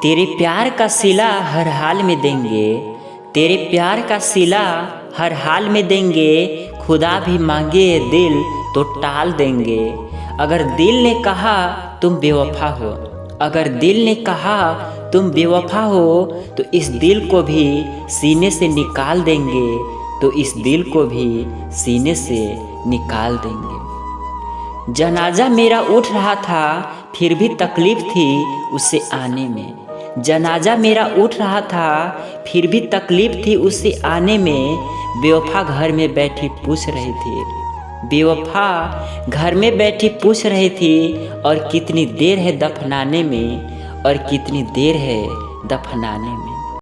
तेरे प्यार का सिला हर हाल में देंगे, तेरे प्यार का सिला हर हाल में देंगे। खुदा भी मांगे ये दिल तो टाल देंगे। अगर दिल ने कहा तुम बेवफा हो, अगर दिल ने कहा तुम बेवफा हो, तो इस दिल को भी सीने से निकाल देंगे, तो इस दिल को भी सीने से निकाल देंगे। जनाजा मेरा उठ रहा था, फिर भी तकलीफ थी उसे आने में। जनाजा मेरा उठ रहा था, फिर भी तकलीफ थी उसे आने में। बेवफा घर में बैठी पूछ रही थी, बेवफा घर में बैठी पूछ रही थी, और कितनी देर है दफनाने में, और कितनी देर है दफनाने में।